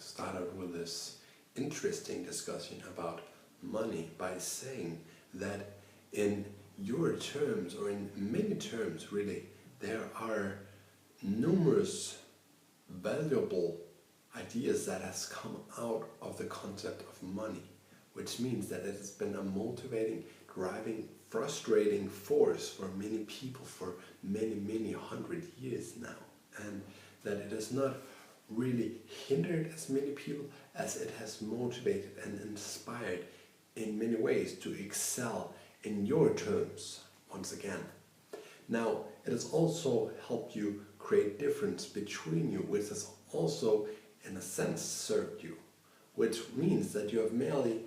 to start out with this interesting discussion about money by saying that in your terms, or in many terms really, there are numerous valuable ideas that has come out of the concept of money, which means that it has been a motivating, driving, frustrating force for many people for many hundred years now, and that it has not really hindered as many people as it has motivated and inspired in many ways to excel in your terms once again. Now, it has also helped you create difference between you, which has also in a sense served you, which means that you have merely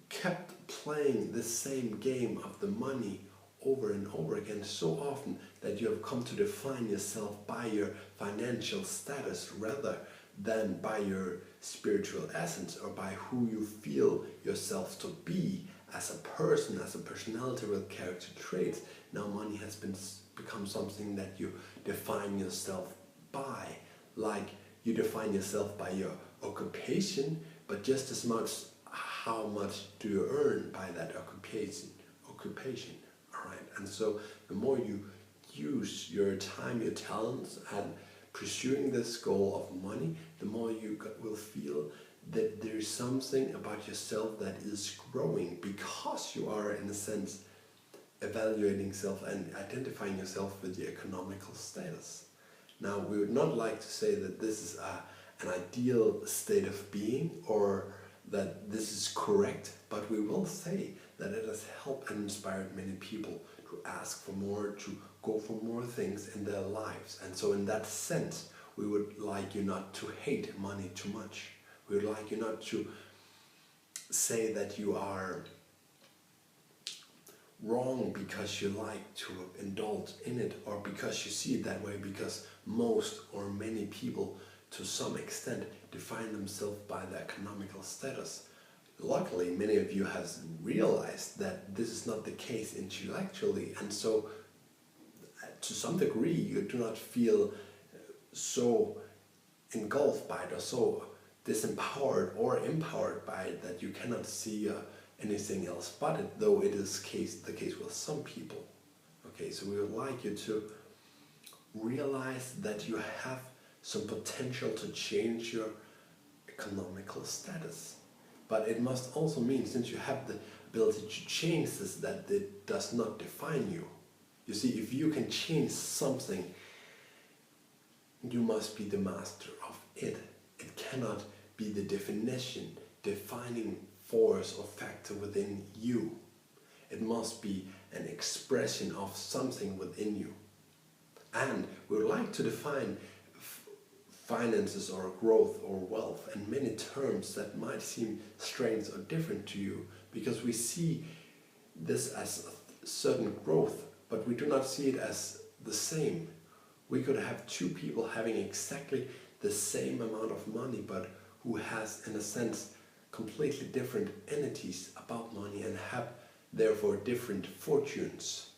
kept playing the same game of the money over and over again so often that you have come to define yourself by your financial status rather than by your spiritual essence or by who you feel yourself to be as a person, as a personality with character traits. Now money has become something that you define yourself by, like you define yourself by your occupation, but just as much how much do you earn by that occupation. Alright, and so the more you use your time, your talents, and pursuing this goal of money, the more you will feel that there is something about yourself that is growing because you are, in a sense, evaluating self and identifying yourself with the economical status. Now, we would not like to say that this is an ideal state of being or that this is correct, but we will say that it has helped and inspired many people to ask for more, to go for more things in their lives. And so in that sense, we would like you not to hate money too much. We would like you not to say that you are wrong because you like to indulge in it or because you see it that way, because most or many people to some extent define themselves by their economical status. Luckily, many of you have realized that this is not the case intellectually, and so to some degree you do not feel so engulfed by it or so disempowered or empowered by it that you cannot see anything else but it, though it is the case with some people. Okay, so we would like you to realize that you have some potential to change your economical status. But it must also mean, since you have the ability to change this, that it does not define you. You see, if you can change something, you must be the master of it. It cannot be the defining force or factor within you. It must be an expression of something within you. And we would like to define finances or growth or wealth in many terms that might seem strange or different to you, because we see this as a certain growth, but we do not see it as the same. We could have two people having exactly the same amount of money, but who has, in a sense, completely different entities about money and have therefore different fortunes.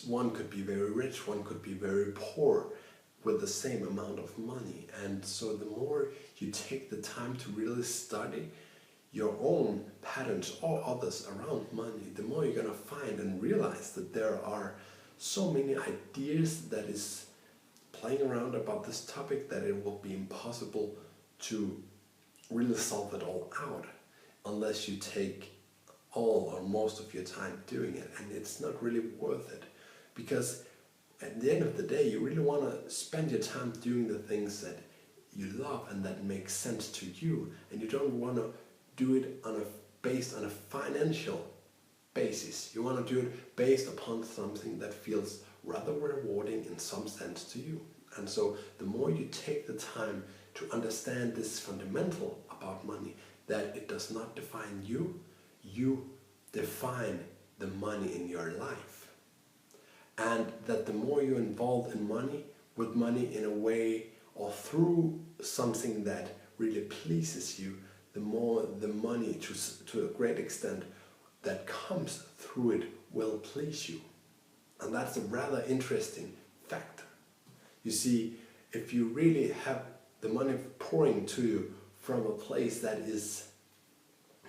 One could be very rich, one could be very poor, with the same amount of money. And so the more you take the time to really study your own patterns or others around money, the more you're going to find and realize that there are so many ideas that is playing around about this topic that it will be impossible to really solve it all out unless you take all or most of your time doing it. And it's not really worth it, because at the end of the day, you really want to spend your time doing the things that you love and that make sense to you, and you don't want to do it based on a financial basis. You want to do it based upon something that feels rather rewarding in some sense to you. And so the more you take the time to understand this fundamental about money, that it does not define you, you define the money in your life. And that the more you're involved in money, with money in a way or through something that really pleases you, the more the money to a great extent that comes through it will please you. And that's a rather interesting factor. You see, if you really have the money pouring to you from a place that is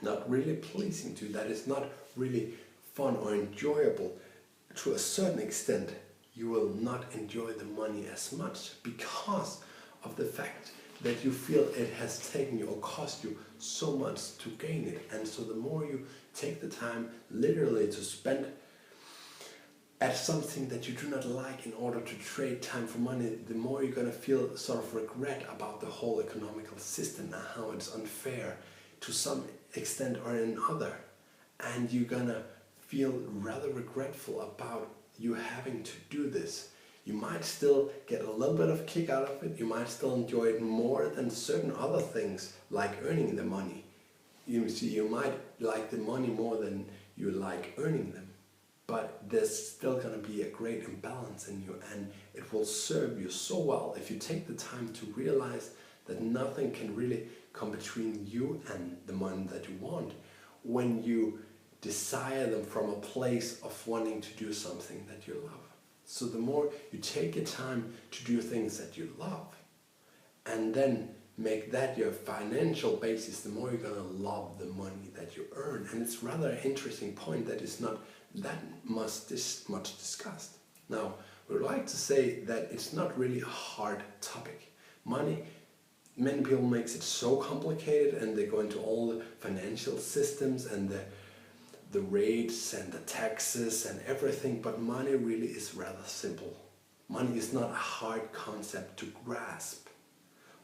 not really pleasing to you, that is not really fun or enjoyable, to a certain extent you will not enjoy the money as much because of the fact that you feel it has taken you or cost you so much to gain it. And so the more you take the time literally to spend at something that you do not like in order to trade time for money, the more you're going to feel sort of regret about the whole economical system and how it's unfair to some extent or another. And you're going to feel rather regretful about you having to do this. You might still get a little bit of kick out of it. You might still enjoy it more than certain other things like earning the money. You see, you might like the money more than you like earning them. But there's still going to be a great imbalance in you, and it will serve you so well if you take the time to realize that nothing can really come between you and the money that you want when you desire them from a place of wanting to do something that you love. So the more you take your time to do things that you love and then make that your financial basis, the more you're going to love the money that you earn. And it's rather an interesting point that is not that much discussed. Now, we would like to say that it's not really a hard topic. Money, many people makes it so complicated, and they go into all the financial systems and the rates and the taxes and everything, but money really is rather simple. Money is not a hard concept to grasp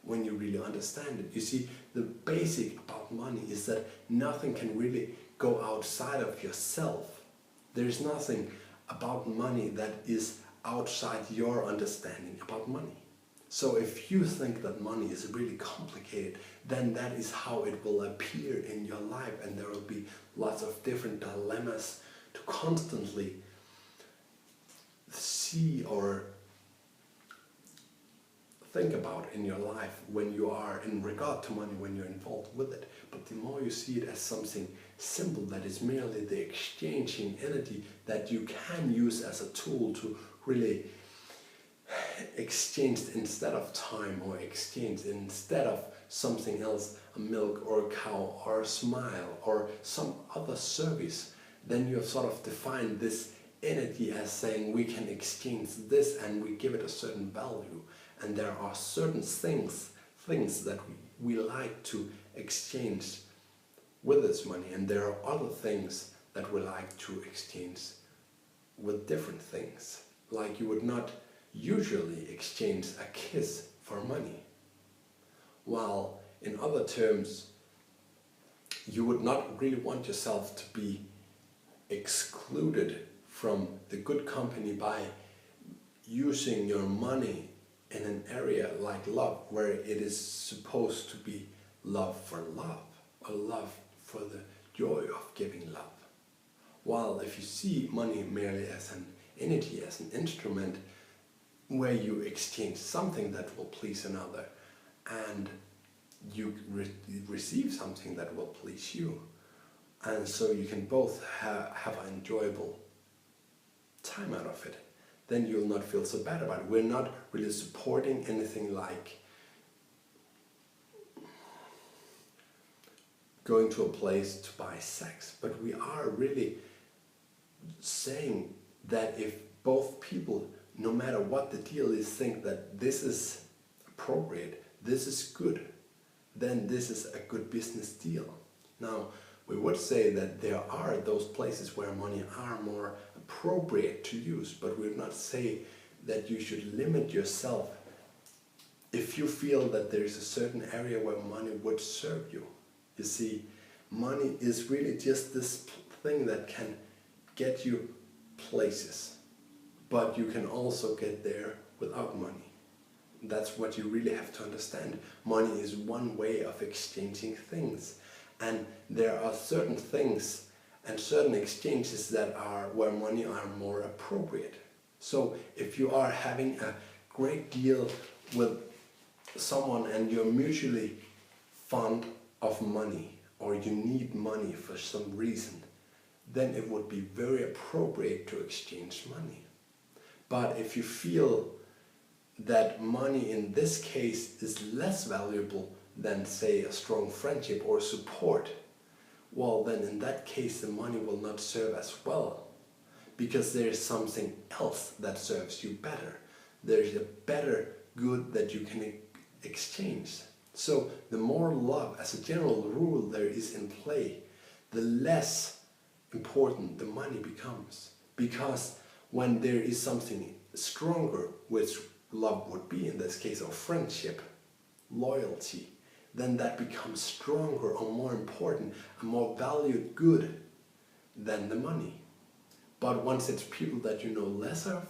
when you really understand it. You see, the basic about money is that nothing can really go outside of yourself. There is nothing about money that is outside your understanding about money. So if you think that money is really complicated, then that is how it will appear in your life, and there will be lots of different dilemmas to constantly see or think about in your life when you are in regard to money, when you're involved with it. But the more you see it as something simple, that is merely the exchanging energy that you can use as a tool to really exchange instead of time, or exchange instead of something else, a milk or a cow or a smile or some other service, then you have sort of defined this energy as saying we can exchange this and we give it a certain value. And there are certain things that we like to exchange with this money, and there are other things that we like to exchange with different things. Like you would not usually exchange a kiss for money, while in other terms you would not really want yourself to be excluded from the good company by using your money in an area like love, where it is supposed to be love for love, or love for the joy of giving love. While if you see money merely as an energy, as an instrument, where you exchange something that will please another and you receive something that will please you, and so you can both have an enjoyable time out of it, then you'll not feel so bad about it. We're not really supporting anything like going to a place to buy sex, but we are really saying that if both people, no matter what the deal is, think that this is appropriate, this is good, then this is a good business deal. Now, we would say that there are those places where money are more appropriate to use, but we would not say that you should limit yourself if you feel that there is a certain area where money would serve you. You see, money is really just this thing that can get you places, but you can also get there without money. That's what you really have to understand. Money is one way of exchanging things, and there are certain things and certain exchanges that are where money are more appropriate. So if you are having a great deal with someone and you're mutually fond of money, or you need money for some reason, then it would be very appropriate to exchange money. But if you feel that money in this case is less valuable than, say, a strong friendship or support, well, then in that case the money will not serve as well, because there is something else that serves you better. There is a better good that you can exchange. So the more love, as a general rule, there is in play, the less important the money becomes. Because when there is something stronger, which love would be in this case, or friendship, loyalty, then that becomes stronger or more important, a more valued good than the money. But once it's people that you know less of,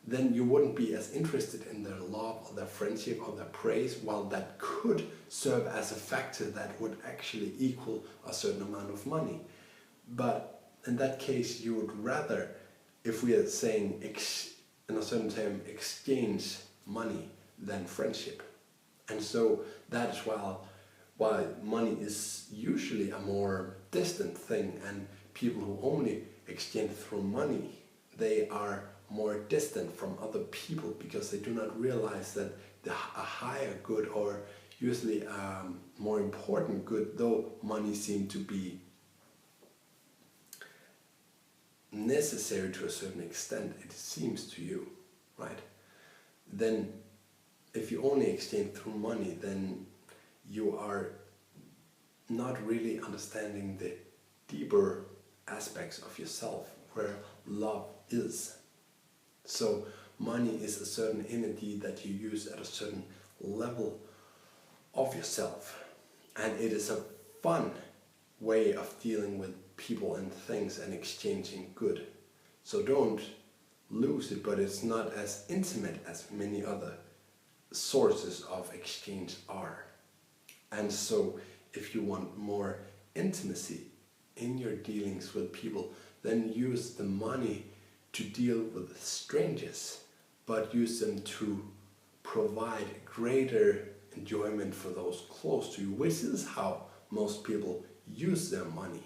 then you wouldn't be as interested in their love or their friendship or their praise, while that could serve as a factor that would actually equal a certain amount of money. But in that case, you would rather, if we are saying in a certain term, exchange money than friendship. And so that is why money is usually a more distant thing, and people who only exchange through money, they are more distant from other people, because they do not realize that a higher good, or usually a more important good, though money seems to be necessary to a certain extent, it seems to you, right? Then if you only exchange through money, then you are not really understanding the deeper aspects of yourself, where love is. So money is a certain entity that you use at a certain level of yourself, and it is a fun way of dealing with people and things and exchanging good. So don't lose it, but it's not as intimate as many other sources of exchange are. And so if you want more intimacy in your dealings with people, then use the money to deal with strangers, but use them to provide greater enjoyment for those close to you, which is how most people use their money.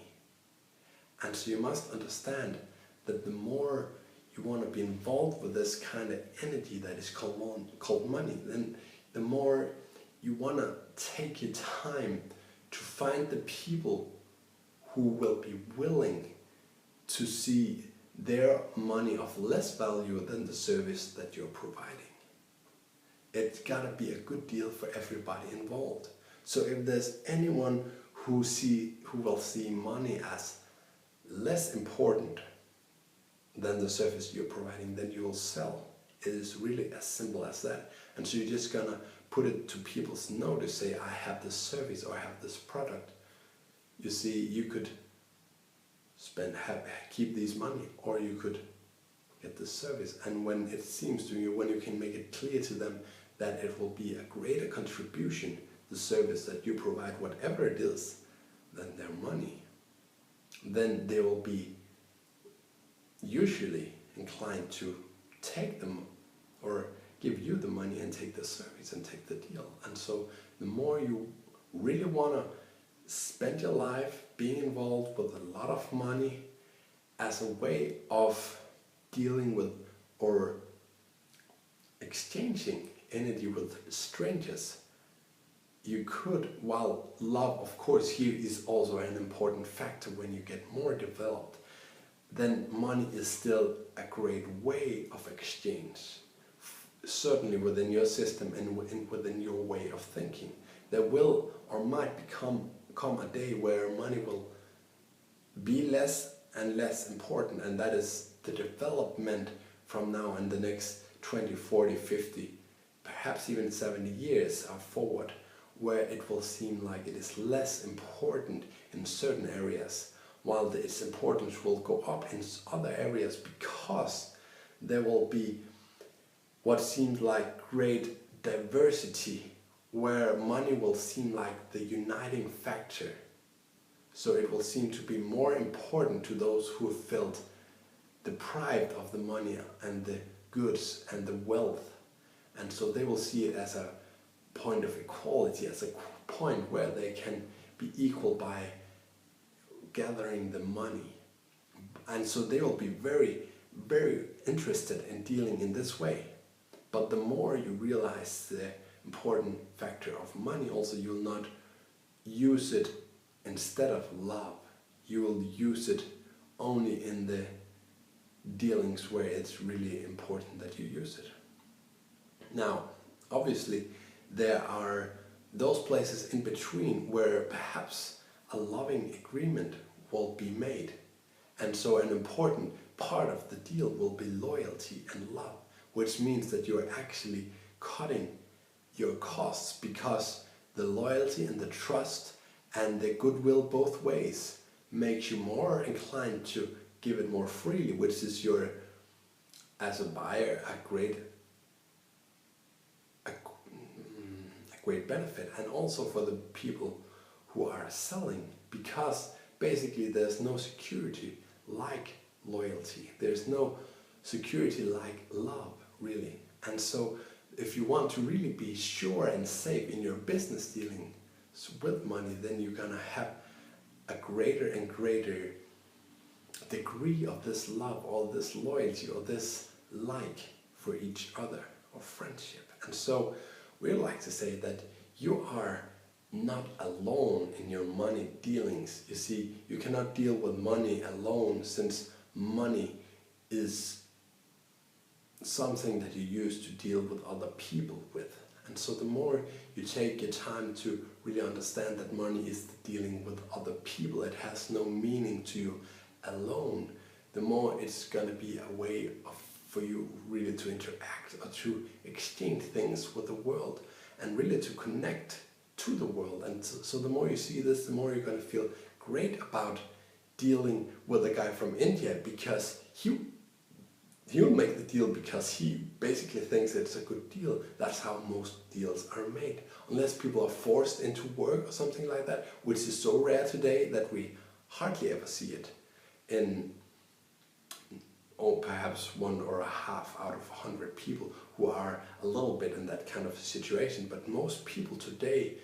And so you must understand that the more you want to be involved with this kind of entity that is called money, then the more you want to take your time to find the people who will be willing to see their money of less value than the service that you're providing. It's got to be a good deal for everybody involved. So if there's anyone who will see money as less important than the service you're providing, then you will sell. It is really as simple as that. And so you're just gonna put it to people's notice, say, I have this service or I have this product. You see, you could keep these money, or you could get this service. And when it seems to you, when you can make it clear to them that it will be a greater contribution, the service that you provide, whatever it is, than their money, then they will be usually inclined to take them or give you the money and take the service and take the deal. And so the more you really want to spend your life being involved with a lot of money as a way of dealing with or exchanging energy with strangers, you could, while love of course here is also an important factor when you get more developed, then money is still a great way of exchange, certainly within your system and within your way of thinking. There will or might come a day where money will be less and less important, and that is the development from now and the next 20, 40, 50, perhaps even 70 years forward, where it will seem like it is less important in certain areas, while its importance will go up in other areas, because there will be what seems like great diversity, where money will seem like the uniting factor. So it will seem to be more important to those who felt deprived of the money and the goods and the wealth. And so they will see it as a point of equality, as a point where they can be equal by gathering the money. And so they will be very, very interested in dealing in this way. But the more you realize the important factor of money. Also, you will not use it instead of love. You will use it only in the dealings where it's really important that you use it. Now, obviously, there are those places in between where perhaps a loving agreement will be made. And so an important part of the deal will be loyalty and love, which means that you're actually cutting your costs, because the loyalty and the trust and the goodwill both ways makes you more inclined to give it more freely, which is your, as a buyer, a great benefit, and also for the people who are selling, because basically there's no security like loyalty, there's no security like love, really. And so if you want to really be sure and safe in your business dealings with money, then you're gonna have a greater and greater degree of this love or this loyalty or this like for each other or friendship. And so we like to say that you are not alone in your money dealings. You see, you cannot deal with money alone, since money is something that you use to deal with other people with. And so the more you take your time to really understand that money is dealing with other people, it has no meaning to you alone, the more it's going to be a way for you really to interact or to exchange things with the world and really to connect to the world. And so the more you see this, the more you're going to feel great about dealing with a guy from India, because he'll make the deal because he basically thinks it's a good deal. That's how most deals are made. Unless people are forced into work or something like that, which is so rare today that we hardly ever see it in, or perhaps 1 or a half out of 100 people who are a little bit in that kind of situation. But most people today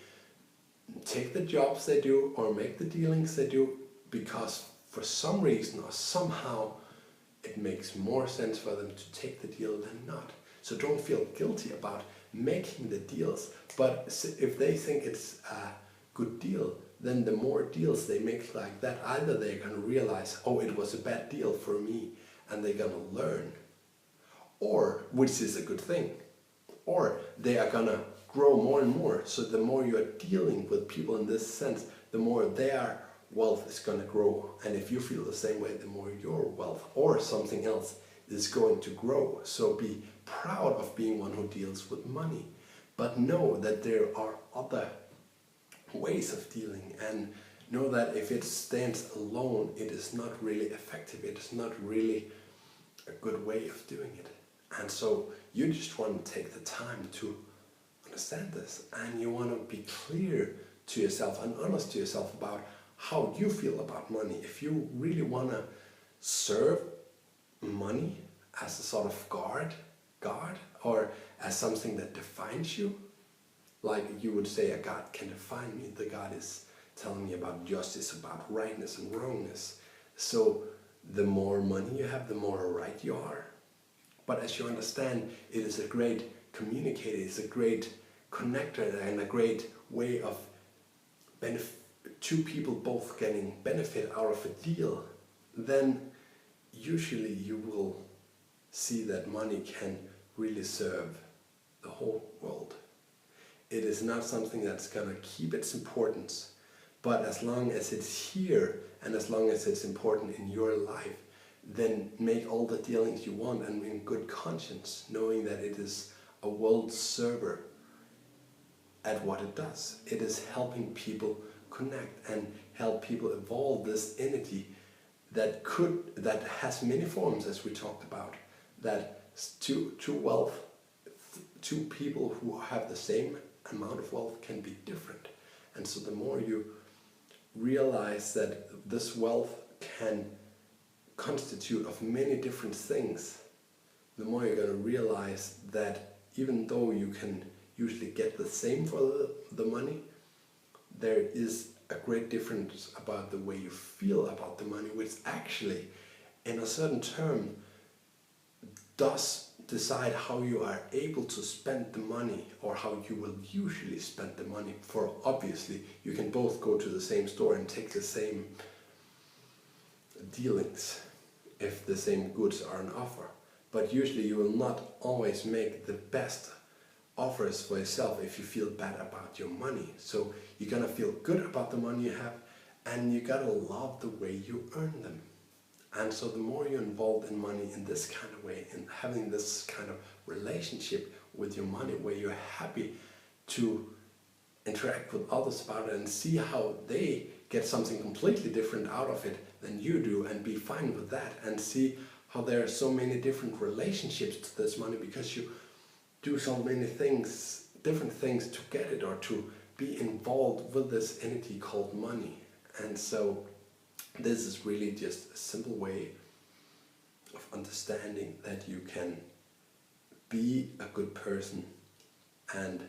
take the jobs they do or make the dealings they do because for some reason or somehow it makes more sense for them to take the deal than not. So don't feel guilty about making the deals, but if they think it's a good deal, then the more deals they make like that, either they're going to realize, oh, it was a bad deal for me, and they're going to learn, or, which is a good thing, or they are going to grow more and more. So the more you are dealing with people in this sense, the more their wealth is going to grow. And if you feel the same way, the more your wealth or something else is going to grow. So be proud of being one who deals with money, but know that there are other ways of dealing, and know that if it stands alone, it is not really effective. It is not really a good way of doing it. And so you just want to take the time to understand this, and you want to be clear to yourself and honest to yourself about how you feel about money. If you really want to serve money as a sort of God, or as something that defines you, like you would say a God can define me. The God is telling me about justice, about rightness and wrongness. So the more money you have, the more right you are. But as you understand, it is a great communicator, it's a great connector, and a great way of two people both getting benefit out of a deal, then usually you will see that money can really serve the whole world. It is not something that's going to keep its importance, but as long as it's here and as long as it's important in your life, then make all the dealings you want, and in good conscience, knowing that it is a world server at what it does. It is helping people connect and help people evolve this entity that has many forms, as we talked about, that two wealth, two people who have the same amount of wealth can be different. And so the more you realize that this wealth can constitute of many different things, the more you're going to realize that even though you can usually get the same for the money, there is a great difference about the way you feel about the money, which actually in a certain term does decide how you are able to spend the money, or how you will usually spend the money. For obviously you can both go to the same store and take the same dealings if the same goods are on offer, but usually you will not always make the best offers for yourself if you feel bad about your money. So you're gonna feel good about the money you have, and you gotta love the way you earn them. And so the more you're involved in money in this kind of way, in having this kind of relationship with your money, where you're happy to interact with others about it and see how they get something completely different out of it than you do, and be fine with that, and see how there are so many different relationships to this money, because you do so many things, different things to get it, or to be involved with this entity called money. And so this is really just a simple way of understanding that you can be a good person and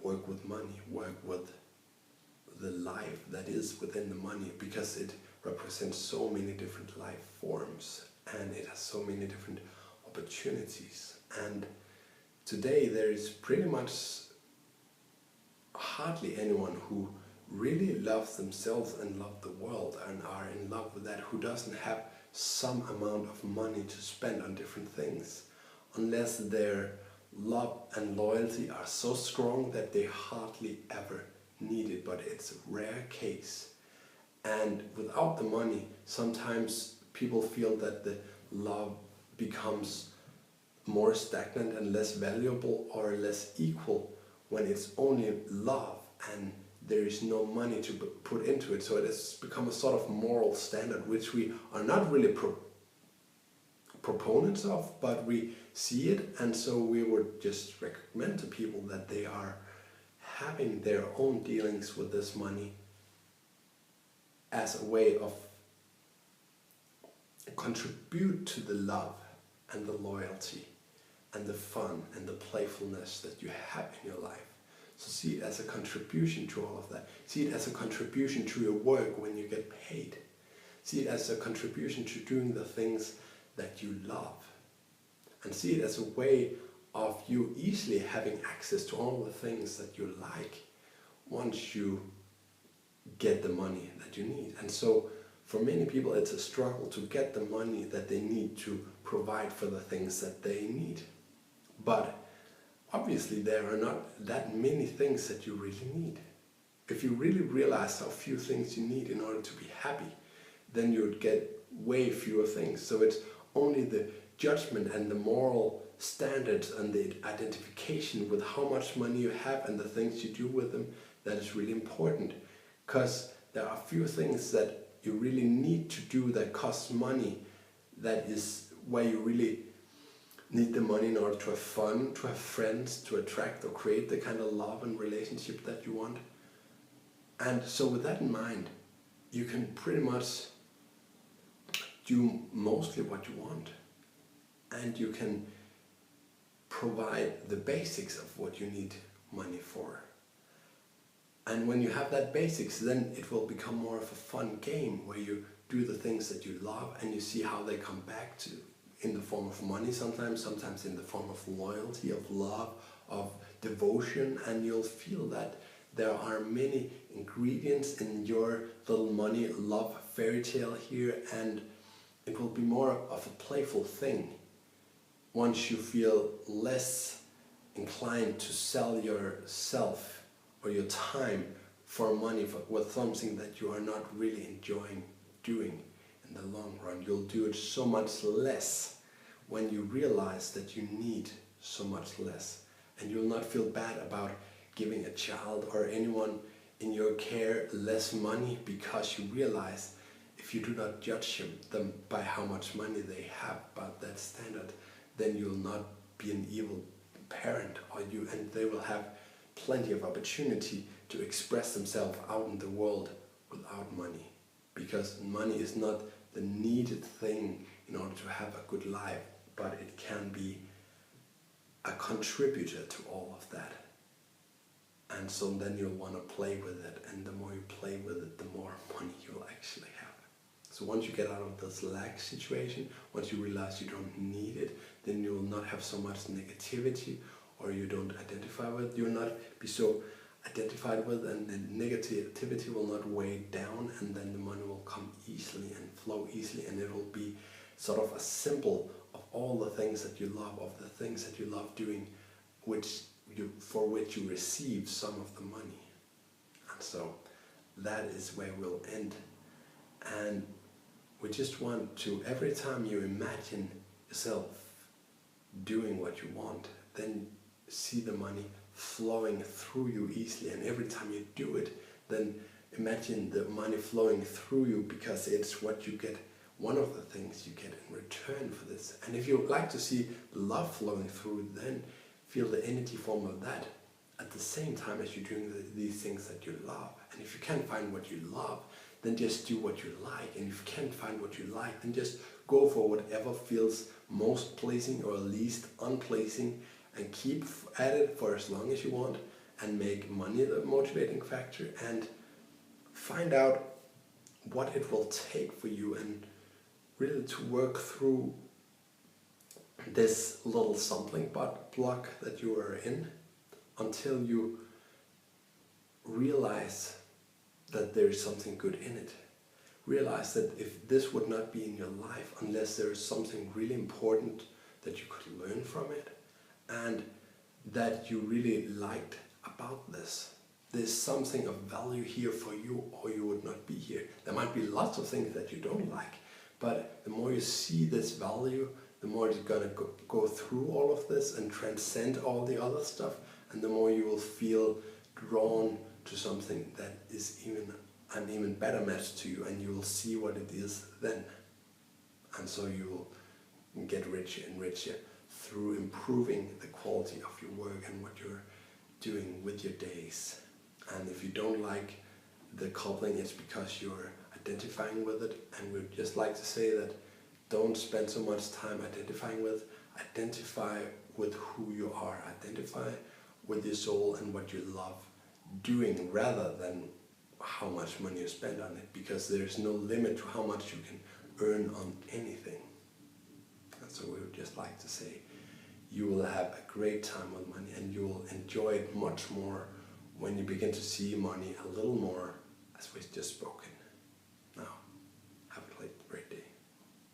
work with money, work with the life that is within the money, because it represents so many different life forms and it has so many different opportunities. And today there is pretty much hardly anyone who really loves themselves and love the world and are in love with that, who doesn't have some amount of money to spend on different things, unless their love and loyalty are so strong that they hardly ever need it. But it's a rare case. And without the money, sometimes people feel that the love becomes more stagnant and less valuable, or less equal, when it's only love and there is no money to put into it. So it has become a sort of moral standard, which we are not really proponents of, but we see it. And so we would just recommend to people that they are having their own dealings with this money as a way of contribute to the love and the loyalty and the fun and the playfulness that you have in your life. So see it as a contribution to all of that. See it as a contribution to your work when you get paid. See it as a contribution to doing the things that you love. And see it as a way of you easily having access to all the things that you like once you get the money that you need. And so for many people it's a struggle to get the money that they need to provide for the things that they need. But obviously there are not that many things that you really need. If you really realize how few things you need in order to be happy, then you would get way fewer things. So it's only the judgment and the moral standards and the identification with how much money you have and the things you do with them that is really important. Because there are few things that you really need to do that cost money, that is where you really need the money in order to have fun, to have friends, to attract or create the kind of love and relationship that you want. And so with that in mind, you can pretty much do mostly what you want, and you can provide the basics of what you need money for. And when you have that basics, then it will become more of a fun game where you do the things that you love and you see how they come back to in the form of money sometimes in the form of loyalty, of love, of devotion, and you'll feel that there are many ingredients in your little money love fairy tale here, and it will be more of a playful thing once you feel less inclined to sell yourself or your time for money with something that you are not really enjoying doing in the long run. You'll do it so much less when you realize that you need so much less, and you'll not feel bad about giving a child or anyone in your care less money, because you realize if you do not judge them by how much money they have, by that standard, then you'll not be an evil parent, and they will have plenty of opportunity to express themselves out in the world without money, because money is not the needed thing in order to have a good life, but it can be a contributor to all of that. And so then you'll want to play with it, and the more you play with it, the more money you'll actually have. So once you get out of this lack situation, once you realize you don't need it, then you will not have so much negativity, or you don't identify with, you'll not be so identified with, and the negativity will not weigh down, and then the money will come easily and flow easily, and it will be sort of a symbol of all the things that you love, of the things that you love doing, for which you receive some of the money. And so that is where we'll end. And we just want to, every time you imagine yourself doing what you want, then see the money flowing through you easily. And every time you do it, then imagine the money flowing through you, because it's what you get, one of the things you get in return for this. And if you like to see love flowing through, then feel the energy form of that at the same time as you're doing these things that you love. And if you can't find what you love, then just do what you like. And if you can't find what you like, then just go for whatever feels most pleasing or least unpleasing, and keep at it for as long as you want, and make money the motivating factor, and find out what it will take for you, and really to work through this little stumbling block that you are in, until you realize that there is something good in it. Realize that if this would not be in your life unless there is something really important that you could learn from it, and that you really liked about this. There's something of value here for you, or you would not be here. There might be lots of things that you don't like, but the more you see this value, the more you're going to go through all of this and transcend all the other stuff, and the more you will feel drawn to something that is an even better match to you, and you will see what it is then. And so you will get richer and richer through improving the quality of your work and what you're doing with your days. And if you don't like the coupling, it's because you're identifying with it. And we'd just like to say that don't spend so much time identifying with. Identify with who you are. Identify with your soul and what you love doing, rather than how much money you spend on it, because there's no limit to how much you can earn on anything. And so we would just like to say, you will have a great time with money, and you will enjoy it much more when you begin to see money a little more as we've just spoken.